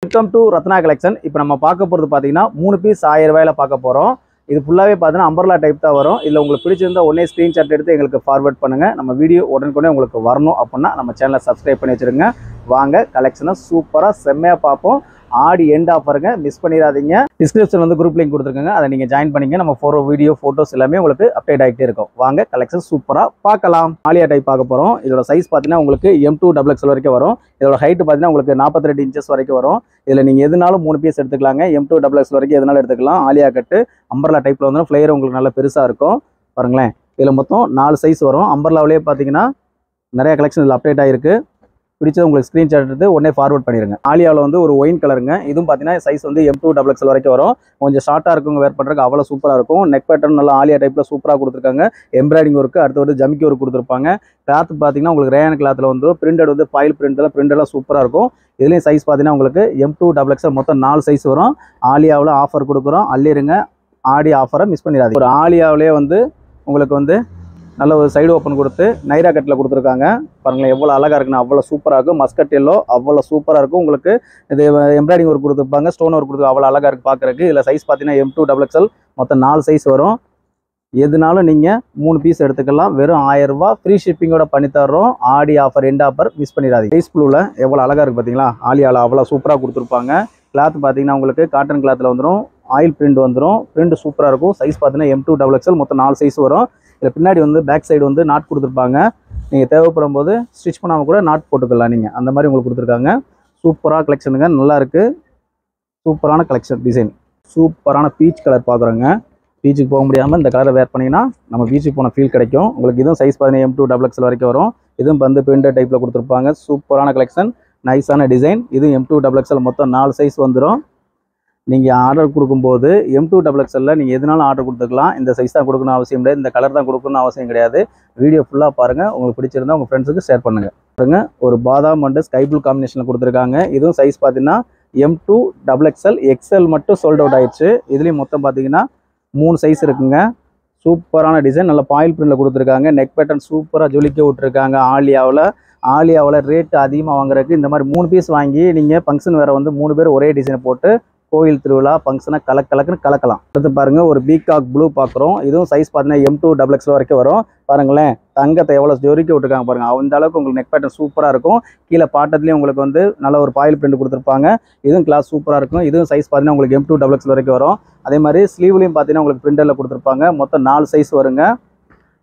Welcome to Ratna collection. இப்போ நம்ம பார்க்க போகிறது பார்த்தீங்கன்னா 3 பீஸ் 1000 ரூபாயில பார்க்க போகிறோம். இது ஃபுல்லாகவே பார்த்தீங்கன்னா அம்பர்லா டைப் தான் வரும். இதில் உங்களுக்கு பிடிச்சிருந்தா உடனே ஸ்க்ரீன்ஷாட் எடுத்து எங்களுக்கு ஃபார்வர்ட் பண்ணுங்கள். நம்ம வீடியோ உடனுக்குடனே உங்களுக்கு வரணும் அப்படின்னா நம்ம சேனலை சப்ஸ்கிரைப் பண்ணி வச்சுருங்க. வாங்க கலெக்ஷனை சூப்பராக செம்மையாக பார்ப்போம். ஆடி எண்ட் ஆஃபருங்க, மிஸ் பண்ணிடாதீங்க. டிஸ்கிரிப்ஷன் வந்து குரூப் லிங்க் கொடுத்துருக்காங்க, அதை நீங்கள் ஜாயின் பண்ணிங்க. நம்ம வீடியோ ஃபோட்டோஸ் எல்லாமே உங்களுக்கு அப்டேட் ஆகிட்டே இருக்கும். வாங்க கலெக்ஷன் சூப்பராக பார்க்கலாம். ஆலியா டைப் பார்க்க போகிறோம். இதோட சைஸ் பார்த்தீங்கன்னா உங்களுக்கு M2XXL வரைக்கும் வரும். இதோட ஹைட் பார்த்தீங்கன்னா உங்களுக்கு 42 இன்ச்சஸ் வரைக்கும் வரும். இதில் நீங்கள் எதுனாலும் 3 பீஸ் எடுத்துக்கலாங்க. M2XXL வரைக்கும் எதுனாலும் எடுத்துக்கலாம். ஆலியா கட்டு அம்பர்லா டைப்பில் வந்து ஃப்ளேயர் உங்களுக்கு நல்லா பெருசாக இருக்கும். பாருங்களேன், இதில் மொத்தம் 4 சைஸ் வரும். அம்பர்லாவிலே பார்த்தீங்கன்னா நிறைய கலெக்ஷன் இதில் அப்டேட் ஆகிருக்கு. பிடிச்சது உங்களுக்கு ஸ்க்ரீன்ஷாட் எடுத்து உடனே ஃபார்வர்ட் பண்ணிடுங்க. ஆலியாவில் வந்து ஒரு ஒயின் கலருங்க. இதுவும் பார்த்தீங்கன்னா சைஸ் வந்து M2XXL வரைக்கும் வரும். கொஞ்சம் ஷார்ட்டாக இருக்குங்க, வேர் பண்ணுறதுக்கு அவ்வளோ சூப்பராக இருக்கும். நெக் பேட்டர்ன் நல்லா ஆலியா டைப்பில் சூப்பராக கொடுத்துருக்காங்க. எம்ப்ராய்டிங் ஒர்க்கு, அடுத்து வந்து ஜமிக்கி ஒர்க் கொடுத்துருப்பாங்க. கிளாத் பார்த்தீங்கன்னா உங்களுக்கு ரேயன் கிளாத்தில் வந்துடும். பிரிண்டட் வந்து பாயில் பிரிண்டெல்லாம் சூப்பராக இருக்கும். இதுலேயும் சைஸ் பார்த்தீங்கன்னா உங்களுக்கு M2XXL மொத்தம் 4 சைஸ் வரும். ஆலியாவில் ஆஃபர் கொடுக்குறோம், அள்ளிருங்க. ஆடி ஆஃபரை மிஸ் பண்ணிடாது. ஒரு ஆலியாவிலே வந்து உங்களுக்கு வந்து நல்ல ஒரு சைடு ஓப்பன் கொடுத்து நைரா கட்டில் கொடுத்துருக்காங்க. பாருங்களேன் எவ்வளோ அழகாக இருக்குன்னு, அவ்வளோ சூப்பராக இருக்கும். மஸ்கட் எல்லோ அவ்வளோ சூப்பராக இருக்கும். உங்களுக்கு இது எம்ப்ராய்டிங் ஒர்க் கொடுத்துருப்பாங்க, ஸ்டோன் ஒர்க் கொடுத்து அவ்வளோ அழகாக இருக்குது பார்க்குறதுக்கு. இதில் சைஸ் பார்த்தீங்கன்னா M2XXL மொத்தம் 4 சைஸ் வரும். எதுனாலும் நீங்கள் 3 பீஸ் எடுத்துக்கலாம். வெறும் 1000 ரூபா ஃப்ரீ ஷிப்பிங்கோட பண்ணி தர்றோம். ஆடி ஆஃபர் எண்ட் ஆஃபர் மிஸ் பண்ணிடாதீங்க. சைஸ் ப்ளூவில் எவ்வளோ அழகாக இருக்குது பார்த்தீங்களா. ஆலியாவில் அவ்வளோ சூப்பராக கொடுத்துருப்பாங்க. கிளாத் பார்த்தீங்கன்னா உங்களுக்கு காட்டன் கிளாத்தில் வந்துடும். ஆயில் பிரிண்ட் வந்துடும். பிரிண்ட் சூப்பராக இருக்கும். சைஸ் பார்த்தீங்கன்னா M2XXL மொத்தம் 4 சைஸ் வரும். இதில் பின்னாடி வந்து பேக் சைடு வந்து நாட் கொடுத்துருப்பாங்க. நீங்கள் தேவைப்படும் போது ஸ்டிச் பண்ணாமல் கூட நாட் போட்டுக்கலாம். நீங்கள் அந்த மாதிரி உங்களுக்கு கொடுத்துருக்காங்க. சூப்பராக கலெக்ஷனுங்க, நல்லாயிருக்கு. சூப்பரான கலெக்ஷன் டிசைன். சூப்பரான பீச் கலர் பார்க்குறோங்க. பீச்சுக்கு போக முடியாமல் இந்த கலரை வேர் பண்ணிங்கன்னா நம்ம பீச்சுக்கு போன ஃபீல் கிடைக்கும். உங்களுக்கு இதுவும் சைஸ் பார்த்தீங்கன்னா M2XXL வரைக்கும் வரும். இதுவும் வந்து பிரிண்டட் டைப்பில் கொடுத்துருப்பாங்க. சூப்பரான கலெக்ஷன், நைஸான டிசைன். இதுவும் M2XXL மொத்தம் 4 சைஸ் வந்துடும். நீங்கள் ஆர்டர் கொடுக்கும்போது M2XXL நீங்கள் எதுனாலும் ஆர்டர் கொடுத்துக்கலாம். இந்த சைஸ் தான் கொடுக்கணும் அவசியம் கிடையாது, இந்த கலர் தான் கொடுக்கணும்னு அவசியம் கிடையாது. வீடியோ ஃபுல்லாக பாருங்கள். உங்களுக்கு பிடிச்சிருந்தா உங்கள் ஃப்ரெண்ட்ஸுக்கு ஷேர் பண்ணுங்கள். பாருங்கள், ஒரு பாதாம் அண்ட் ஸ்கை ப்ளூ காம்பினேஷனில் கொடுத்துருக்காங்க. இதுவும் சைஸ் பார்த்தீங்கன்னா M2XXL XL மட்டும் சோல்ட் அவுட் ஆயிடுச்சு. இதுலேயும் மொத்தம் பார்த்தீங்கன்னா 3 சைஸ் இருக்குங்க. சூப்பரான டிசைன், நல்ல பாயில் பிரிண்டில் கொடுத்துருக்காங்க. நெக் பேட்டர்ன் சூப்பராக ஜொலிக்க விட்டுருக்காங்க. ஆலியாவில் ரேட்டு அதிகமாக வாங்குறதுக்கு இந்த மாதிரி 3 பீஸ் வாங்கி நீங்கள் ஃபங்க்ஷன் வேறு வந்து 3 பேர் ஒரே டிசைனை போட்டு கோயில் திருவிழா ஃபங்க்ஷனை கலக்குன்னு கலக்கலாம். அடுத்து பாருங்கள், ஒரு பீகாக் ப்ளூ பார்க்குறோம். இதுவும் சைஸ் பார்த்தீங்கன்னா M2XXL வரைக்கும் வரும். பாருங்களேன், தங்கத்தை எவ்வளோ ஜொரிக்க விட்டுருக்காங்க பாருங்கள். அந்த அளவுக்கு உங்களுக்கு நெக் பேட்டர்ன் சூப்பராக இருக்கும். கீழே பாட்டத்துலேயும் உங்களுக்கு வந்து நல்ல ஒரு பாயில் பிரிண்ட் கொடுத்துருப்பாங்க. இதுவும் கிளாஸ் சூப்பராக இருக்கும். இதுவும் சைஸ் பார்த்தீங்கன்னா உங்களுக்கு M2XXL வரைக்கும் வரும். அதே மாதிரி ஸ்லீவ்லையும் பார்த்தீங்கன்னா உங்களுக்கு பிரிண்டரில் கொடுத்துருப்பாங்க. மொத்தம் 4 சைஸ் வருங்க.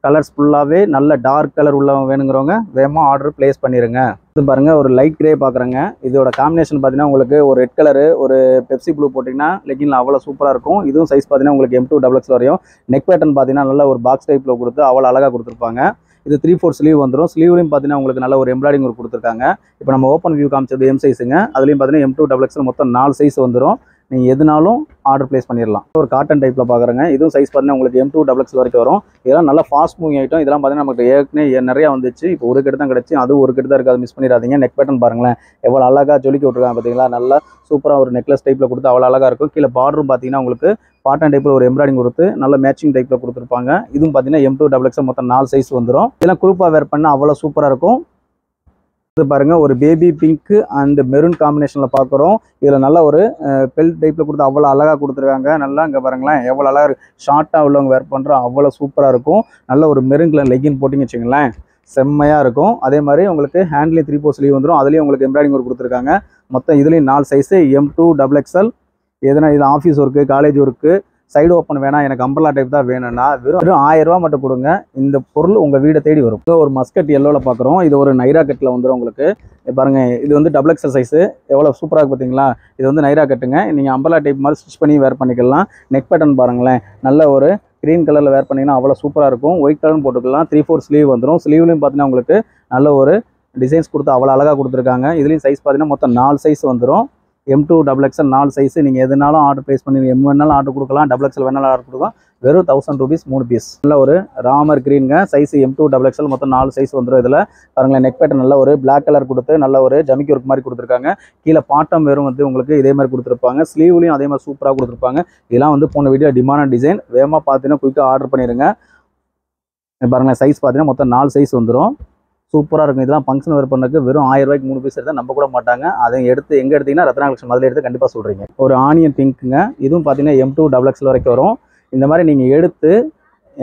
கலர்ஸ் ஃபுல்லாகவே நல்ல டார்க் கலர் உள்ள வேணுங்கிறவங்க வேகமாக ஆர்டர் ப்ளேஸ் பண்ணிடுங்க. இது பாருங்கள், ஒரு லைட் கிரே பார்க்குறேங்க. இதோட காம்பினேஷன் பார்த்தீங்கன்னா உங்களுக்கு ஒரு ரெட் கலரு, ஒரு பெப்சி ப்ளூ போட்டிங்கன்னா லெக்கினில் அவ்வளோ சூப்பராக இருக்கும். இதுவும் சைஸ் பார்த்தீங்கன்னா உங்களுக்கு M2XXL வரையும். நெக் பேட்டர்ன் பார்த்தீங்கன்னா நல்ல ஒரு பாக்ஸ் டைப்பில் கொடுத்து அவ்வளோ அழகாக கொடுத்துருப்பாங்க. இது 3/4 ஸ்லீவ் வந்துடும். ஸ்லீவ்லையும் பார்த்தீங்கன்னா உங்களுக்கு நல்ல ஒரு எம்ப்ராய்டிங் ஒர்க் கொடுத்துருக்காங்க. இப்போ நம்ம ஓப்பன் வியூ காமிச்சது M சைஸுங்க. அதுலேயும் பார்த்தீங்கன்னா M2XXL மொத்தம் 4 சைஸ் வந்துடும். நீங்கள் எதுனாலும் ஆர்டர் ப்ளேஸ் பண்ணிடலாம். ஒரு காட்டன் டைப்பில் பார்க்குறேங்க. இதுவும் சைஸ் பார்த்தீங்கன்னா உங்களுக்கு M2XXL வரைக்கும் வரும். இதெல்லாம் நல்லா ஃபாஸ்ட் மூவிங் ஐட்டம். இதெல்லாம் பார்த்தீங்கன்னா நமக்கு ஏற்கனவே நிறையா வந்துச்சு. இப்போ ஒரு கட்டு தான் கிடச்சி, அதுவும் ஒரு கட்டு தான் இருக்குது. அது மிஸ் பண்ணிடாதீங்க. நெக் பேட்டர்ன் பாருங்களேன் எவ்வளோ அழகாக ஜொலிக்க விட்டுருக்காங்க பார்த்தீங்களா. நல்லா சூப்பராக ஒரு நெக்லஸ் டைப்பில் கொடுத்து அவ்வளோ அழகாக இருக்கும். கீழே பார்டரும் பார்த்தீங்கன்னா உங்களுக்கு பாட்டன் டைப்பில் ஒரு எம்ப்ராய்டிங் கொடுத்து நல்ல மேட்சிங் டைப்பில் கொடுத்துருப்பாங்க. இதுவும் பார்த்தீங்கன்னா M2XXL மொத்தம் 4 சைஸ் வந்துடும். இதெல்லாம் குரூப்பாக வேர் பண்ணால் அவ்வளோ சூப்பராக இருக்கும். இது பாருங்கள், ஒரு பேபி பிங்க் அண்ட் மெரூன் காம்பினேஷனில் பார்க்குறோம். இதில் நல்ல ஒரு பெல்ட் டைப்பில் கொடுத்து அவ்வளோ அழகாக கொடுத்துருக்காங்க. நல்லா இங்கே பாருங்களேன் எவ்வளோ அழகாக ஷார்ட்டாக உள்ளவங்க வேர் பண்ணுறோம், அவ்வளோ சூப்பராக இருக்கும். நல்ல ஒரு மெரூன் கலர் லெகின் போட்டிங்க வச்சுங்களேன், செம்மையாக இருக்கும். அதே மாதிரி உங்களுக்கு ஹேண்ட்லேயும் 3/4 ஸ்லீவ் வந்துடும். அதுலேயும் உங்களுக்கு எம்ப்ராய்டிங் ஒர்க் கொடுத்துருக்காங்க. மொத்தம் இதுலேயும் 4 சைஸு M2XXL. எதுனா இது office work, college work, side open வேணாம், எனக்கு அம்பர்லா டைப் தான் வேணும்னா வெறும் 1000 ரூபா மட்டும் கொடுங்க. இந்த பொருள் உங்கள் வீடை தேடி வரும். ஒரு மஸ்கட் எல்லோவில் பார்க்குறோம். இது ஒரு நைரா கட்டில் வந்துடும் உங்களுக்கு. பாருங்கள், இது வந்து XXL சைஸு எவ்வளோ சூப்பராக இருக்குது பார்த்தீங்களா. இது வந்து நைரா கட்டுங்க. நீங்கள் அம்பர்லா டைப் மாதிரி ஸ்டிச் பண்ணி வேர் பண்ணிக்கலாம். நெக் பேட்டர்ன் பாருங்களேன், நல்ல ஒரு க்ரீன் கலரில் வேர் பண்ணிங்கன்னா அவ்வளோ சூப்பராக இருக்கும். ஒயிட் கலரும் போட்டுக்கலாம். 3/4 ஸ்லீவ் வந்துடும். ஸ்லீவ்லையும் பார்த்தீங்கன்னா உங்களுக்கு நல்ல ஒரு டிசைன்ஸ் கொடுத்து அவ்வளோ அழகாக கொடுத்துருக்காங்க. இதுலேயும் சைஸ் பார்த்தீங்கன்னா மொத்தம் 4 சைஸ் வந்துடும். M2XXL 4 size. நீங்கள் எதுனாலும் ஆர்டர் ப்ளேஸ் பண்ணி M வேணாலும் ஆர்டர் கொடுக்கலாம், XXL வேணாலும் ஆர்டர் கொடுக்கலாம். வெறும் 1000 ரூபீஸ் 3 பீஸ். நல்ல ஒரு ராமர் க்ரீனுங்க. சைஸு M2XXL மொத்தம் 4 சைஸ் வந்துடும். இதில் பாருங்களேன், நெக் பேட்டர்ன் நல்ல ஒரு பிளாக் கலர் கொடுத்து நல்ல ஒரு ஜமிக்கி ஒர்க் மாதிரி கொடுத்துருக்காங்க. கீழே பாட்டம் வெறும் வந்து உங்களுக்கு இதே மாதிரி கொடுத்துருப்பாங்க. ஸ்லீவ்லையும் அதே மாதிரி சூப்பராக கொடுத்துருப்பாங்க. இதெல்லாம் வந்து போன வீடியோ டிமாண்ட் டிசைன். வேகமாக பார்த்தீங்கன்னா குயிக்காக ஆர்டர் பண்ணிடுங்க. பாருங்களேன், சைஸ் பார்த்தீங்கன்னா மொத்தம் 4 சைஸ் வந்துடும். சூப்பராக இருக்கும். இதெல்லாம் ஃபங்க்ஷன் வேர் பண்ணக்கு வெறும் 1000 ரூபாய்க்கு 3 பீஸ் எடுத்தால் நம்ப கூட மாட்டாங்க. அதை எடுத்து எங்கே எடுத்தீங்கன்னா ரத்னா கலெக்ஷன் முதல்ல எடுத்து கண்டிப்பாக சொல்கிறீங்க. ஒரு ஆனியன் பிங்க்குங்க, இதுவும் பார்த்தீங்கன்னா M2 XXL வரைக்கும் வரும். இந்த மாதிரி நீங்கள் எடுத்து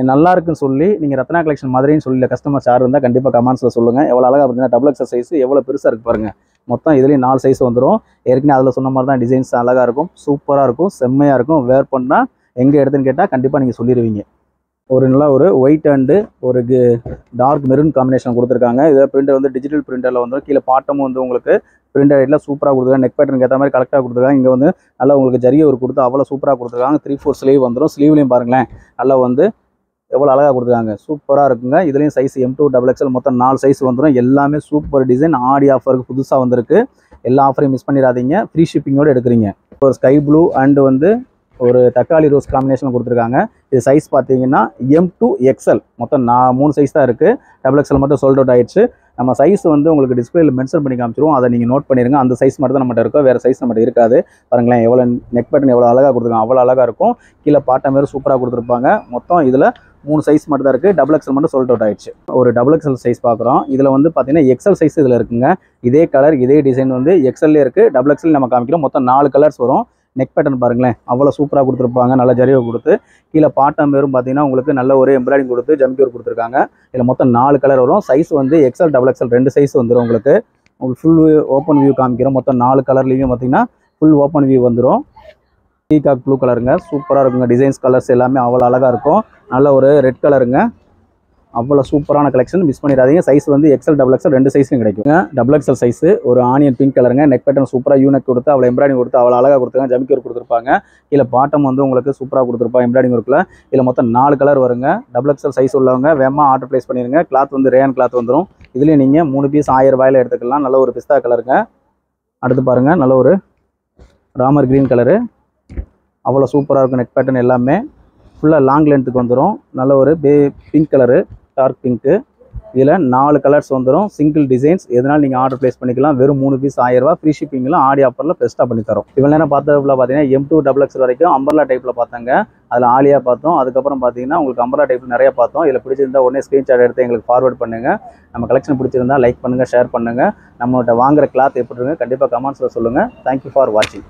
நல்லா இருக்குன்னு சொல்லி நீங்கள் ரத்னா கலெக்ஷன் மதுரைன்னு சொல்லி கஸ்டமர்ஸ் யார் இருந்தால் கண்டிப்பாக கமெண்ட்ஸில் சொல்லுங்கள். எவ்வளோ அழகாக பார்த்தீங்கன்னா XXL சைஸ் எவ்வளோ பெருசாக இருக்குது பாருங்கள். மொத்தம் இதுலேயும் 4 சைஸ் வந்துடும். ஏற்கனவே அதில் சொன்ன மாதிரி தான் டிசைன்ஸ் அழகாக இருக்கும், சூப்பராக இருக்கும், செம்மையாக இருக்கும். வேர் பண்ணால் எங்கே எடுத்துன்னு கேட்டால் கண்டிப்பாக நீங்கள் சொல்லிடுவீங்க. ஒரு நல்லா ஒரு ஒயிட் அண்டு ஒரு டார்க் மெரூன் காம்பினேஷன் கொடுத்துருக்காங்க. இதை பிரிண்டர் வந்து டிஜிட்டல் பிரிண்டரில் வந்துடும். கீழே பாட்டமும் வந்து உங்களுக்கு பிரிண்டர் ரேட்டில் சூப்பராக கொடுத்துருக்காங்க. நெக் பேட்டர்னுக்கு ஏற்ற மாதிரி கரெக்டாக கொடுத்துருக்காங்க. இங்கே வந்து நல்லா உங்களுக்கு ஜரிய ஒரு கொடுத்து அவ்வளோ சூப்பராக கொடுத்துருக்காங்க. 3/4 ஸ்லீவ் வந்துடும். ஸ்லீவ்லையும் பாருங்களேன் நல்லா வந்து எவ்வளோ அழகாக கொடுத்துருக்காங்க, சூப்பராக இருக்குங்க. இதுலேயும் சைஸ் M2 XXL மொத்தம் 4 சைஸ் வந்துடும். எல்லாமே சூப்பர் டிசைன். ஆடி ஆஃபருக்கு புதுசாக வந்திருக்கு. எல்லா ஆஃபரையும் மிஸ் பண்ணிடாதீங்க. ஃப்ரீ ஷிப்பிங்கோடு எடுக்கிறீங்க. ஒரு ஸ்கை ப்ளூ அண்டு வந்து ஒரு தக்காளி ரோஸ் காம்பினேஷன் கொடுத்துருக்காங்க. இது சைஸ் பார்த்தீங்கன்னா M2 XL மொத்தம் 3 சைஸ் தான் இருக்குது. XXL மட்டும் சோல்ட் அவுட் ஆயிடுச்சு. நம்ம சைஸ் வந்து உங்களுக்கு டிஸ்பிளேல மென்ஷன் பண்ணி காமிச்சிருவோம். அதை நீங்கள் நோட் பண்ணிடுங்க. அந்த சைஸ் மட்டும் தான் நம்மகிட்ட இருக்கும், வேறு சைஸ் நம்மகிட்ட இருக்காது. பாருங்களேன் எவ்வளோ நெக் பேட்டர்ன் எவ்வளோ அழகாக கொடுத்துருக்காங்க, அவ்வளோ அழகாக இருக்கும். கீழே பாட்டம் வேறு சூப்பராக கொடுத்துருப்பாங்க. மொத்தம் இதில் 3 சைஸ் மட்டும் தான் இருக்குது. XXL மட்டும் சோல்ட் அவுட் ஆயிடுச்சு. ஒரு XXL சைஸ் பார்க்குறோம். இதில் வந்து பார்த்தீங்கன்னா XL சைஸ் இதில் இருக்குங்க. இதே கலர் இதே டிசைன் வந்து XLலே இருக்குது. XXL நம்ம காமிக்கிறோம். மொத்தம் 4 கலர்ஸ் வரும். நெக் பேட்டர்ன் பாருங்களேன் அவ்வளோ சூப்பராக கொடுத்துருப்பாங்க. நல்ல ஜரிவை கொடுத்து கீழே பாட்டம் வேறும் பார்த்தீங்கன்னா உங்களுக்கு நல்ல ஒரு எம்ப்ராய்டிங் கொடுத்து ஜம்கி ஒர்க் கொடுத்துருக்காங்க. இதில் மொத்தம் 4 கலர் வரும். சைஸ் வந்து XL XXL 2 சைஸ் வந்துடும். உங்களுக்கு ஃபுல் ஓப்பன் வியூ காமிக்கிறோம். மொத்தம் 4 கலர்லேயும் பார்த்தீங்கன்னா ஃபுல் ஓப்பன் வியூ வந்துடும். பீகாக் ப்ளூ கலருங்க, சூப்பராக இருக்குங்க. டிசைன்ஸ் கலர்ஸ் எல்லாமே அவ்வளோ அழகாக இருக்கும். நல்ல ஒரு ரெட் கலருங்க, அவ்வளோ சூப்பரான கலெக்ஷன். மிஸ் பண்ணிடாதீங்க. சைஸ் வந்து XL XXL 2 சைஸ்லையும் கிடைக்குங்க. XXL சைஸ் ஒரு ஆனியன் பிங்க் கலருங்க. நெக் பேட்டர்ன் சூப்பராக யூனெக் கொடுத்து அவ்வளோ எம்ப்ராய்டிங் கொடுத்து அவ்வளோ அழகாக கொடுத்துருக்காங்க. ஜம்கி ஒர்க் கொடுத்துருப்பாங்க. கீழே பாட்டம் வந்து உங்களுக்கு சூப்பராக கொடுத்துருப்பாங்க எம்ப்ராய்டிங் ஒர்க்கில். இதில் மொத்தம் 4 கலர் வருங்க. XXL சைஸ் உள்ளவங்க வேகமாக ஆர்டர் ப்ளேஸ் பண்ணிடுங்க. கிளாத் வந்து ரேயான் கிளாத் வந்துடும். இதுலேயும் நீங்கள் 3 பீஸ் 1000 ரூபாயில் எடுத்துக்கலாம். நல்ல ஒரு பிஸ்தா கலருங்க. அடுத்து பாருங்கள் நல்ல ஒரு ராமர் க்ரீன் கலரு, அவ்வளோ சூப்பராக இருக்கும். நெக் பேட்டர்ன் எல்லாமே ஃபுல்லாக லாங் லென்த்துக்கு வந்துடும். நல்ல ஒரு பிங்க் கலரு, டார்க் பிங்க்கு. இதில் 4 கலர்ஸ் வந்துடும். சிங்கிள் டிசைன்ஸ் எதனால நீங்கள் ஆர்டர் ப்ளேஸ் பண்ணிக்கலாம். வெறும் 3 பீஸ் 1000 ரூபா. ஃப்ரீ ஷிப்பிங்லாம் ஆடி ஆஃபரில் பெஸ்ட்டாக பண்ணி தரோம். இவ்வளோ நேரம் பார்த்ததுல பார்த்தீங்கன்னா M2 XXL வரைக்கும் அம்பர்லா டைப்பில் பார்த்தாங்க. அதில் ஆலியா பார்த்தோம். அதுக்கப்புறம் பார்த்தீங்கன்னா உங்களுக்கு அம்பர்லா டைப்பில் நிறைய பார்த்தோம். இதில் பிடிச்சிருந்தா உடனே ஸ்க்ரீன்ஷாட் எடுத்து எங்களுக்கு ஃபார்வர்ட் பண்ணுங்கள். நம்ம கலெக்ஷன் பிடிச்சிருந்தா லைக் பண்ணுங்கள், ஷேர் பண்ணுங்கள். நம்மள்கிட்ட வாங்குற கிளாத் எப்படி இருக்குங்க கண்டிப்பாக கமெண்ட்ஸில் சொல்லுங்கள். தேங்க்யூ ஃபார் வாட்சிங்.